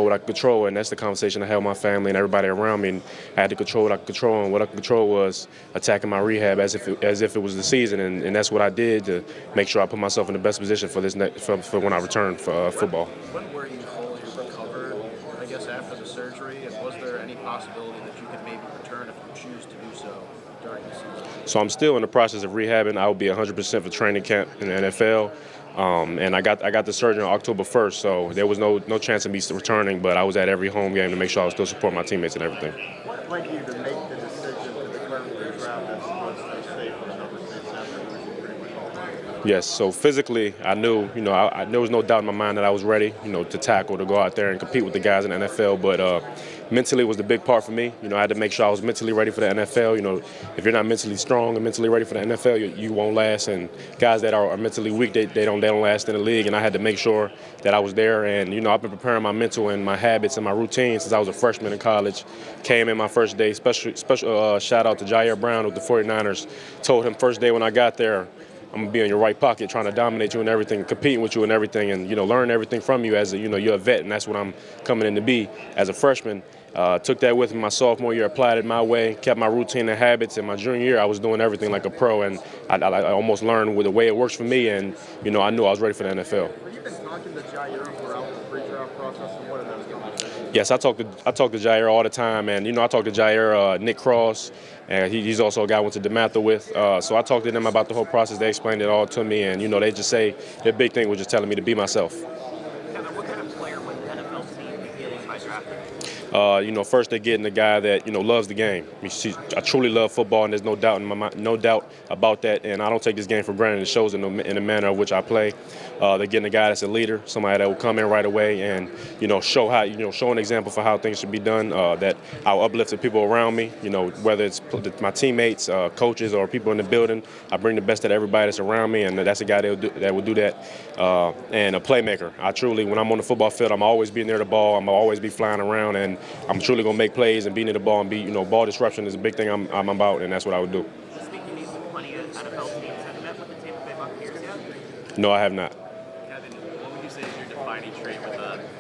control what I could control, and that's the conversation I had with my family and everybody around me. And I had to control what I could control, and what I could control was attacking my rehab as if it was the season, and that's what I did to make sure I put myself in the best position for for when I return for football. When were you fully recovered, I guess, after the surgery, and was there any possibility that you could maybe return if you choose to do so during the season? So I'm still in the process of rehabbing. I will be 100% for training camp in the NFL. And I got the surgery on October 1st, so there was no chance of me returning, but I was at every home game to make sure I was still supporting my teammates and everything. What led you to make the decision to declare for the draft as opposed to stay for another season after losing pretty much all time? Yes, so physically, I knew, there was no doubt in my mind that I was ready, to tackle, to go out there and compete with the guys in the NFL, but mentally was the big part for me. I had to make sure I was mentally ready for the NFL. If you're not mentally strong and mentally ready for the NFL, you won't last. And guys that are mentally weak, they don't last in the league. And I had to make sure that I was there. And I've been preparing my mental and my habits and my routine since I was a freshman in college. Came in my first day. Special shout out to Jair Brown with the 49ers. Told him first day when I got there, I'm gonna be in your right pocket, trying to dominate you and everything, competing with you and everything, and learn everything from you as you're a vet, and that's what I'm coming in to be as a freshman. Took that with me my sophomore year, applied it my way, kept my routine and habits. In my junior year, I was doing everything like a pro, and I almost learned with the way it works for me, and I knew I was ready for the NFL. Have you been talking to Jair throughout the pre-draft process, and what are those conversations? Yes, I talk to Jair all the time, and I talk to Jair, Nick Cross, and he's also a guy I went to DeMatha with. So I talked to them about the whole process. They explained it all to me, and they just say their big thing was just telling me to be myself. Kevin, what kind of player would the NFL team be getting by drafting? First they're getting a guy that loves the game. I truly love football, and there's no doubt in my mind, no doubt about that. And I don't take this game for granted. It shows in the manner in which I play. They're getting a guy that's a leader, somebody that will come in right away and show how show an example for how things should be done. That I'll uplift the people around me. Whether it's my teammates, coaches, or people in the building. I bring the best of everybody that's around me, and that's a guy that will do that. And a playmaker. I truly, when I'm on the football field, I'm always be near the ball. I'm always be flying around, and I'm truly gonna make plays and be near the ball and be, ball disruption is a big thing I'm about, and that's what I would do. Speaking of plenty of NFL teams, have you met with the Tampa Bay Buccaneers yet? No, I have not. Kevin, what would you say is your defining trait with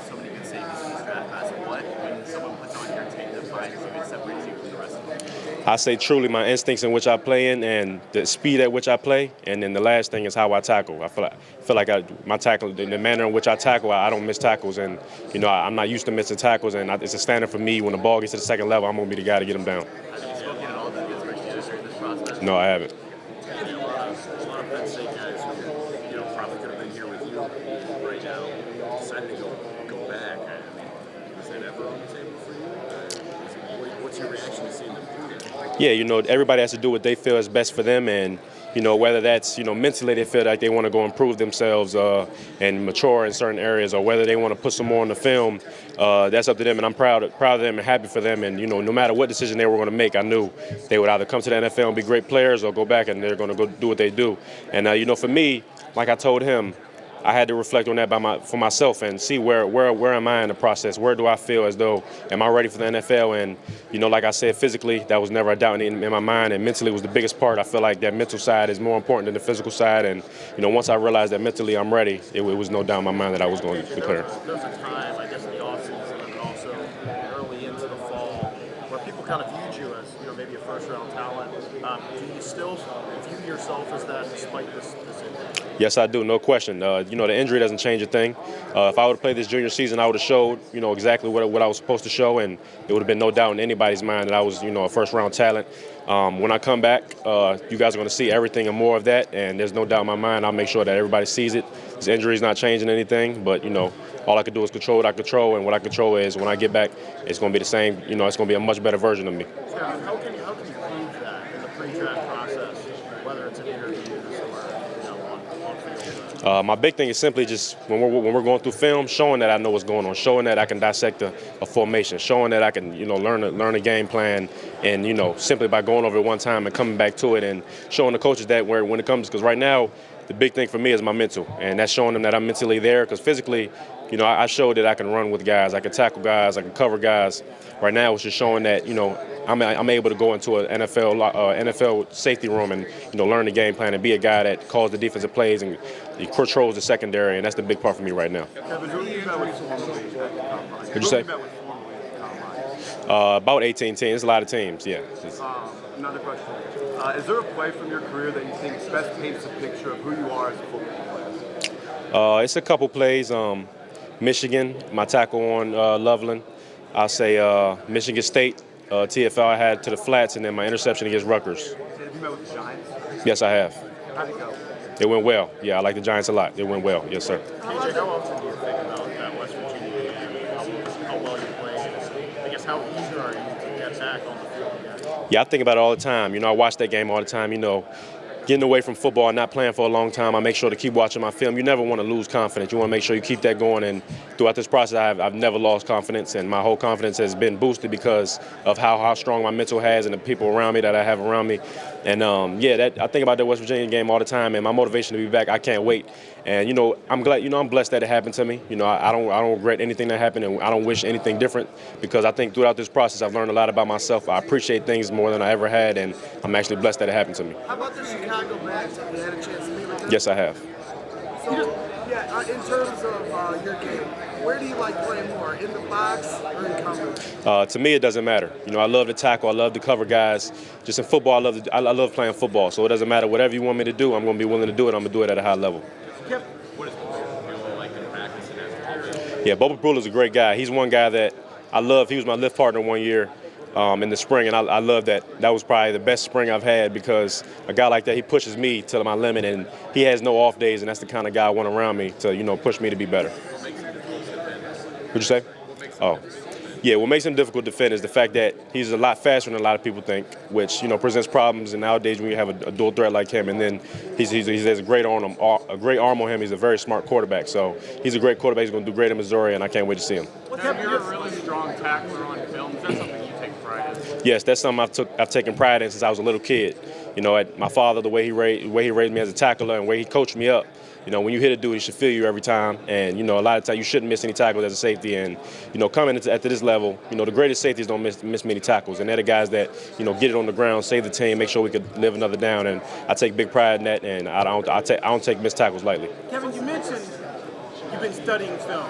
so many good safeties in this draft class? What, when someone puts on your tape, defines you and separates you from the rest of them? I say truly my instincts in which I play in and the speed at which I play, and then the last thing is how I tackle. I feel like my tackle, the manner in which I tackle, I don't miss tackles, and I'm not used to missing tackles, and it's a standard for me. When the ball gets to the second level, I'm gonna be the guy to get them down. Have you spoken at all to Pittsburgh Steelers during this process? No, I haven't. A lot of Penn State guys who probably could have been here with you right now decided to go back. I mean, was that ever on the table for you? What's your reaction to seeing them do that? Yeah, everybody has to do what they feel is best for them, and whether that's mentally they feel like they want to go improve themselves and mature in certain areas, or whether they want to put some more on the film, that's up to them. And I'm proud of them and happy for them. And no matter what decision they were going to make, I knew they would either come to the NFL and be great players, or go back and they're going to go do what they do. And for me, like I told him, I had to reflect on that for myself and see where am I in the process? Where do I feel as though, am I ready for the NFL? And, like I said, physically, that was never a doubt in my mind, and mentally was the biggest part. I feel like that mental side is more important than the physical side. And, once I realized that mentally I'm ready, it was no doubt in my mind that I was going to declare. There's a time, I guess, in the offseason and also early into the fall where people kind of viewed you as, maybe a first-round talent. Do you still view yourself as that despite this injury? Yes, I do, no question. The injury doesn't change a thing. If I would have played this junior season, I would have showed, exactly what I was supposed to show, and it would have been no doubt in anybody's mind that I was, a first-round talent. When I come back, you guys are going to see everything and more of that, and there's no doubt in my mind. I'll make sure that everybody sees it. This injury is not changing anything, but, all I can do is control what I control, and what I control is when I get back, it's going to be the same. It's going to be a much better version of me. How can you prove that in the pre-draft process, whether it's in interviews or on field? My big thing is simply just when we're going through film, showing that I know what's going on, showing that I can dissect a formation, showing that I can learn a game plan, and simply by going over it one time and coming back to it, and showing the coaches that when it comes, because right now the big thing for me is my mental, and that's showing them that I'm mentally there, because physically, I showed that I can run with guys, I can tackle guys, I can cover guys. Right now, it's just showing that I'm able to go into an NFL safety room and learn the game plan and be a guy that calls the defensive plays and he controls the secondary, and that's the big part for me right now. Kevin, who do you know is What'd you say? Met with formally at the combine. About 18 teams. It's a lot of teams, yeah. Another question. Is there a play from your career that you think best paints a picture of who you are as a football player? It's a couple plays. Michigan, my tackle on Loveland. I'll say Michigan State, TFL I had to the flats, and then my interception against Rutgers. Have you met with the Giants? Yes, I have. How'd it go? It went well. Yeah, I like the Giants a lot. It went well. Yes, sir. KJ, how often do you think about that West Virginia game, how well you played? I guess how eager are you to get back on the field again? Yeah, I think about it all the time. I watch that game all the time. Getting away from football and not playing for a long time, I make sure to keep watching my film. You never want to lose confidence. You want to make sure you keep that going. And throughout this process, I've never lost confidence, and my whole confidence has been boosted because of how strong my mental has and the people around me that I have around me. And I think about the West Virginia game all the time, and my motivation to be back, I can't wait. And I'm glad. I'm blessed that it happened to me. I don't regret anything that happened, and I don't wish anything different because I think throughout this process, I've learned a lot about myself. I appreciate things more than I ever had, and I'm actually blessed that it happened to me. How about the Chicago Bears? Have you had a chance to meet with them? Yes, I have. So, in terms of your game, where do you like playing more, in the box or in coverage? To me, it doesn't matter. I love to tackle. I love to cover guys. Just in football, I love playing football. So it doesn't matter. Whatever you want me to do, I'm going to be willing to do it. I'm going to do it at a high level. What is Bubba like in practice and as a player? Yeah, Bubba Bruler's a great guy. He's one guy that I love. He was my lift partner one year in the spring, and I love that. That was probably the best spring I've had because a guy like that, he pushes me to my limit, and he has no off days, and that's the kind of guy I want around me to, push me to be better. What'd you say? Oh. Yeah, what makes him difficult to defend is the fact that he's a lot faster than a lot of people think, which presents problems. And nowadays, when you have a dual threat like him, and then he has a great arm on him. He's a very smart quarterback. So he's a great quarterback. He's going to do great in Missouri, and I can't wait to see him. You're a really strong tackler on film. Is that something you take pride in? Yes, that's something I've taken pride in since I was a little kid. My father, the way he raised me as a tackler and the way he coached me up. When you hit a dude, he should feel you every time. And, a lot of times you shouldn't miss any tackles as a safety. And, coming at this level, the greatest safeties don't miss many tackles. And they're the guys that, get it on the ground, save the team, make sure we could live another down. And I take big pride in that. And I don't take missed tackles lightly. Kevin, you mentioned you've been studying film.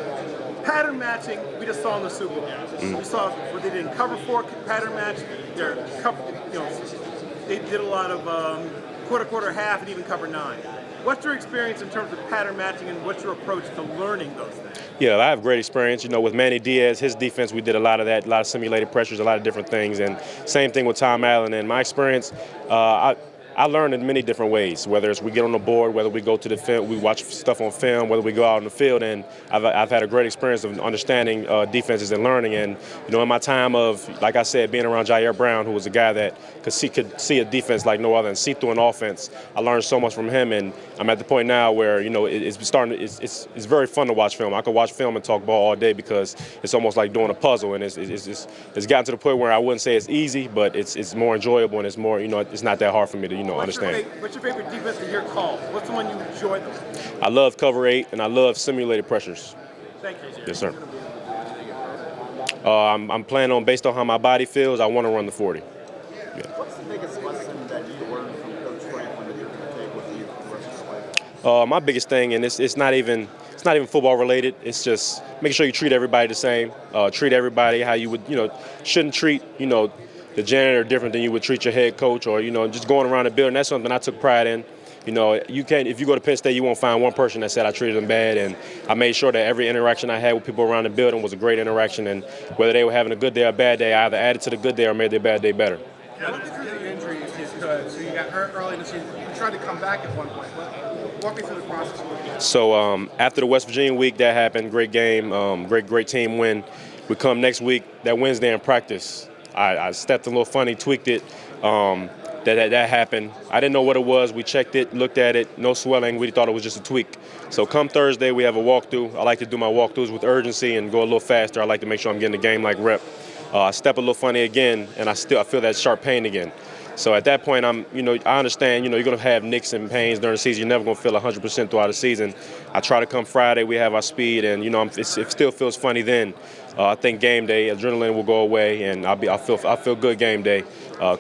Pattern matching, we just saw in the Super Bowl. We saw what they did in cover 4 pattern match. They did a lot of quarter, half, and even cover 9. What's your experience in terms of pattern matching, and what's your approach to learning those things? Yeah, I have great experience. With Manny Diaz, his defense, we did a lot of that, a lot of simulated pressures, a lot of different things. And same thing with Tom Allen. And my experience, I learned in many different ways, whether it's we get on the board, whether we go to the film, we watch stuff on film, whether we go out on the field. And I've had a great experience of understanding defenses and learning. And, in my time of, like I said, being around Jair Brown, who was a guy that could see a defense like no other and see through an offense, I learned so much from him. And I'm at the point now where, it's very fun to watch film. I could watch film and talk ball all day because it's almost like doing a puzzle. And it's gotten to the point where I wouldn't say it's easy, but it's more enjoyable and it's more, it's not that hard for me to, understand. What's your favorite defense to hear called? What's the one you enjoy the most? I love cover 8 and I love simulated pressures. Thank you. Yes, sir. I'm planning on, based on how my body feels, I want to run the 40. What's the biggest lesson that you learned from Coach Franklin that you're going to take with you for the rest of your life? My biggest thing, and it's not even football related. It's just making sure you treat everybody the same. Treat everybody how you would, shouldn't treat, the janitor different than you would treat your head coach or, just going around the building. That's something I took pride in. You can't, if you go to Penn State, you won't find one person that said I treated them bad. And I made sure that every interaction I had with people around the building was a great interaction. And whether they were having a good day or a bad day, I either added to the good day or made their bad day better. Walk me through the injury so you got hurt early in the season. You tried to come back at one point. Walk me through the process. So after the West Virginia week, that happened. Great game, great team win. We come next week, that Wednesday in practice. I stepped a little funny, tweaked it. That happened. I didn't know what it was. We checked it, looked at it, no swelling. We thought it was just a tweak. So come Thursday, we have a walkthrough. I like to do my walkthroughs with urgency and go a little faster. I like to make sure I'm getting the game-like rep. I step a little funny again, and I feel that sharp pain again. So at that point, I understand, you're going to have nicks and pains during the season. You're never going to feel 100% throughout the season. I try to come Friday, we have our speed, and, it still feels funny then. I think game day, adrenaline will go away, and I feel good game day.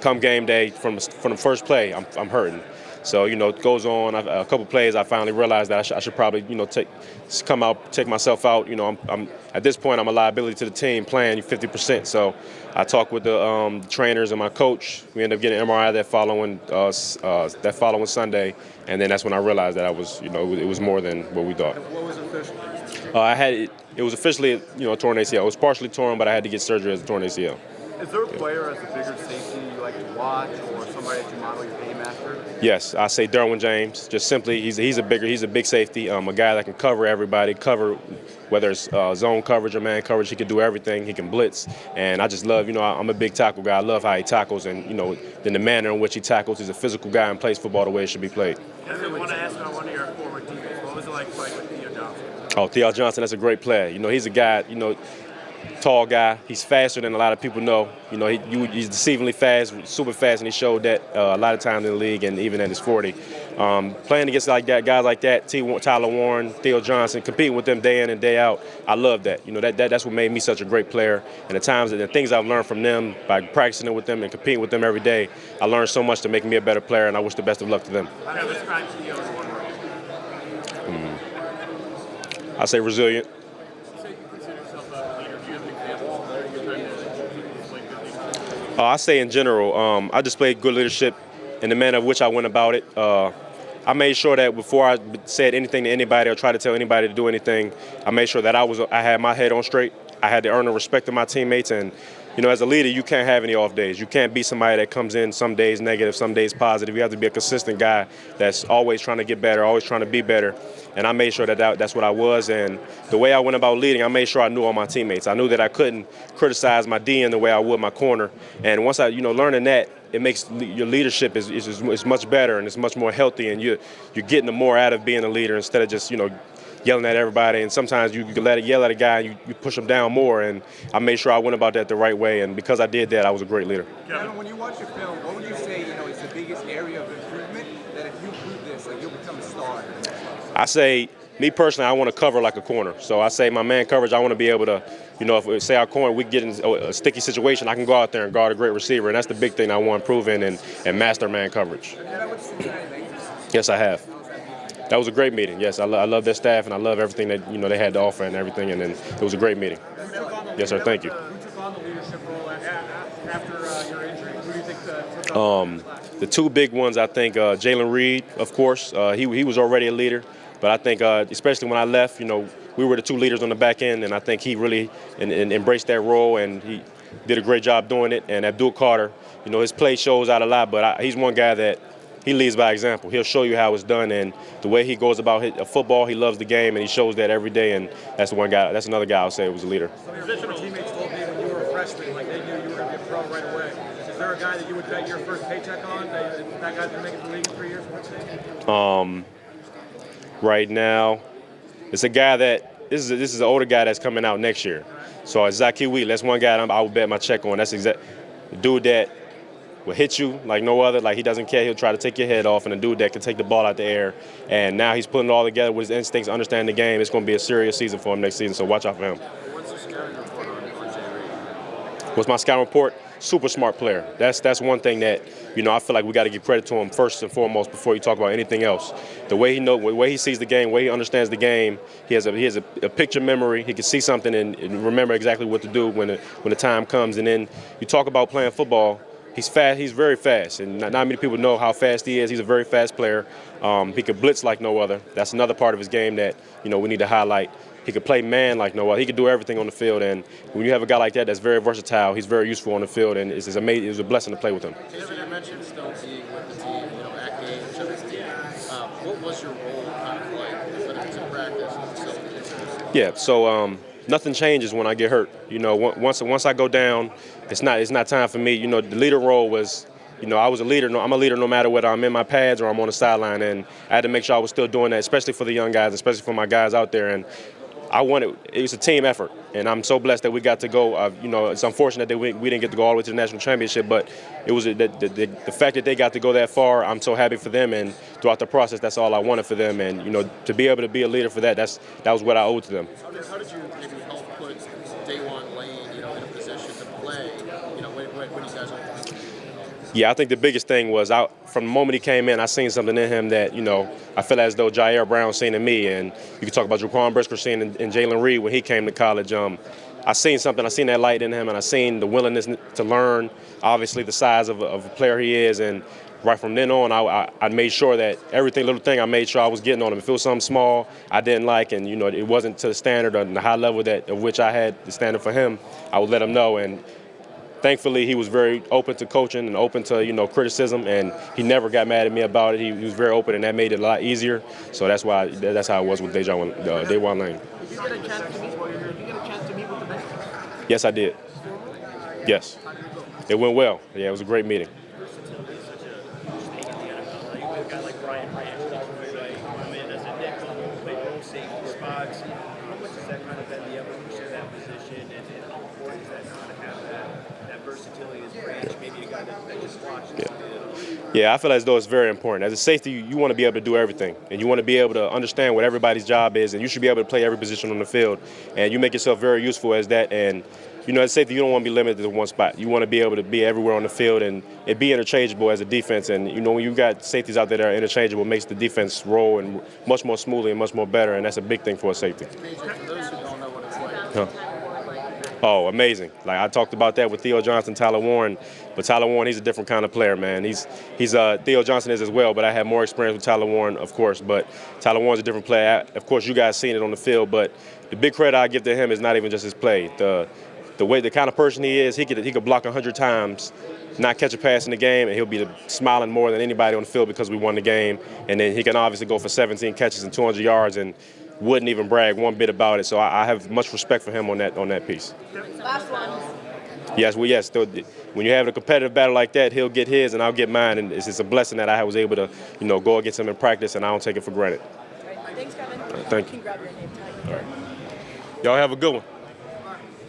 Come game day, from the first play, I'm hurting. So, it goes on. A couple plays, I finally realized that I should probably, take myself out. I'm at this point, I'm a liability to the team playing 50%. So I talked with the trainers and my coach. We ended up getting an MRI that following Sunday, and then that's when I realized that I was, it was more than what we thought. What was official? It was officially, a torn ACL. It was partially torn, but I had to get surgery as a torn ACL. Is there a player as a bigger safety you like to watch, or somebody that you model your game after? Yes, I say Derwin James. Just simply, he's a big safety, a guy that can cover everybody, whether it's zone coverage or man coverage. He can do everything. He can blitz, and I just love, I'm a big tackle guy. I love how he tackles, and then the manner in which he tackles. He's a physical guy and plays football the way it should be played. I want to ask about one of your former teammates. What was it like playing with Theo Johnson? Oh, Theo Johnson, that's a great player. He's a guy, tall guy. He's faster than a lot of people know. He's deceivingly fast, super fast, and he showed that a lot of times in the league and even at his 40. Playing against guys like that, Tyler Warren, Theo Johnson, competing with them day in and day out, I love that. That's what made me such a great player. And the things I've learned from them by practicing it with them and competing with them every day, I learned so much to make me a better player, and I wish the best of luck to them. How do you describe Theo as one word? I say resilient. I say in general, I displayed good leadership in the manner of which I went about it. I made sure that before I said anything to anybody or tried to tell anybody to do anything, I made sure that I had my head on straight. I had to earn the respect of my teammates, and as a leader, you can't have any off days. You can't be somebody that comes in some days negative, some days positive. You have to be a consistent guy that's always trying to get better, always trying to be better. And I made sure that's what I was. And the way I went about leading, I made sure I knew all my teammates. I knew that I couldn't criticize my DN the way I would my corner. And once I, learning that, it makes your leadership is much better and it's much more healthy, and you're getting the more out of being a leader instead of just yelling at everybody. And sometimes you can yell at a guy and you push him down more. And I made sure I went about that the right way, and because I did that, I was a great leader. Kevin, when you watch your film, what would you say is the biggest area of improvement that if you improve this, you'll become a star? I say, me personally, I want to cover like a corner. So I say my man coverage, I want to be able to, if say our corner, we get in a sticky situation, I can go out there and guard a great receiver. And that's the big thing I want to improve in and master man coverage. Yes, I have. That was a great meeting. Yes, I love their staff, and I love everything that they had to offer and everything. And then it was a great meeting. Yes, sir. Thank you. Who took on the leadership role after your injury? Who do you think took on the two big ones, I think Jalen Reed, of course. He was already a leader. But I think, especially when I left, we were the two leaders on the back end, and I think he really embraced that role, and he did a great job doing it. And Abdul Carter, his play shows out a lot, but he's one guy that he leads by example. He'll show you how it's done, and the way he goes about football, he loves the game, and he shows that every day. And that's one guy. That's another guy I would say was a leader. Some of your former teammates told me when you were a freshman, like they knew you were going to be a pro right away. Is there a guy that you would bet your first paycheck on? That guy's going to make it to the league in 3 years? Right now, it's a guy that this is an older guy that's coming out next year. So Zaki Wheat, that's one guy I would bet my check on. That's the dude that will hit you like no other. Like, he doesn't care. He'll try to take your head off, and a dude that can take the ball out the air. And now he's putting it all together with his instincts, understanding the game. It's going to be a serious season for him next season. So watch out for him. What's your scouting report on Jay Reed? What's my scouting report? Super smart player. That's one thing that I feel like we got to give credit to him first and foremost before you talk about anything else. The way he sees the game, the way he understands the game, he has a picture memory. He can see something and remember exactly what to do when the time comes. And then you talk about playing football. He's fast. He's very fast, and not many people know how fast he is. He's a very fast player. He can blitz like no other. That's another part of his game that we need to highlight. He could play man like no other. He could do everything on the field, and when you have a guy like that that's very versatile, he's very useful on the field, and it's amazing. It was a blessing to play with him. Kevin, you mentioned still being with the team, at games, 17. What was your role kind of like, whether it's in practice or facilities? Yeah, so nothing changes when I get hurt. Once I go down, it's not time for me. The leader role was, I was a leader. I'm a leader no matter whether I'm in my pads or I'm on the sideline, and I had to make sure I was still doing that, especially for the young guys, especially for my guys out there. And it was a team effort, and I'm so blessed that we got to go. It's unfortunate that we didn't get to go all the way to the national championship, but it was the fact that they got to go that far. I'm so happy for them, and throughout the process, that's all I wanted for them. And to be able to be a leader for that was what I owed to them. How did you maybe help put Daewon Lane, in a position to play, when you guys Yeah, I think the biggest thing was from the moment he came in, I seen something in him that, I feel as though Jair Brown seen in me. And you can talk about Jaquan Brisker seeing in Jalen Reed when he came to college. I seen something. I seen that light in him, and I seen the willingness to learn, obviously the size of a player he is. And right from then on, I made sure that little thing I made sure I was getting on him. If it was something small I didn't like and, it wasn't to the standard or the high level of which I had the standard for him, I would let him know. And thankfully, he was very open to coaching and open to, criticism, and he never got mad at me about it. He was very open, and that made it a lot easier. So that's how it was with Daewon Lane. Did you get a chance to meet? Did you get a chance to meet with the bench? Yes, I did. Yes. It went well. Yeah, it was a great meeting. Versatility is such a thing in the NFL. Now, you have a guy like Brian Branch, who's come in as a nickel, played both safety spots. How much has that kind of been the evolution of that position, and how important is that now to have that versatility as Branch, maybe a guy that just watches and Yeah, I feel as though it's very important. As a safety, you want to be able to do everything, and you want to be able to understand what everybody's job is, and you should be able to play every position on the field, and you make yourself very useful as that. And as a safety, you don't want to be limited to one spot. You want to be able to be everywhere on the field and be interchangeable as a defense. And when you got safeties out there that are interchangeable, it makes the defense roll and much more smoothly and much more better, and that's a big thing for a safety. For those who don't know what it's like. Huh. Oh, amazing. Like I talked about that with Theo Johnson, Tyler Warren. But Tyler Warren, he's a different kind of player, man. He's Theo Johnson is as well, but I have more experience with Tyler Warren, of course. But Tyler Warren's a different player. Of course, you guys seen it on the field, but the big credit I give to him is not even just his play. The kind of person he is, he could block 100 times, not catch a pass in the game, and he'll be smiling more than anybody on the field because we won the game. And then he can obviously go for 17 catches and 200 yards and wouldn't even brag one bit about it. So I have much respect for him on that piece. Last one. Yes, when you have a competitive battle like that, he'll get his and I'll get mine, and it's a blessing that I was able to, go against him in practice, and I don't take it for granted. Thanks, Kevin. Thank you. You can grab your name tag. Y'all have a good one.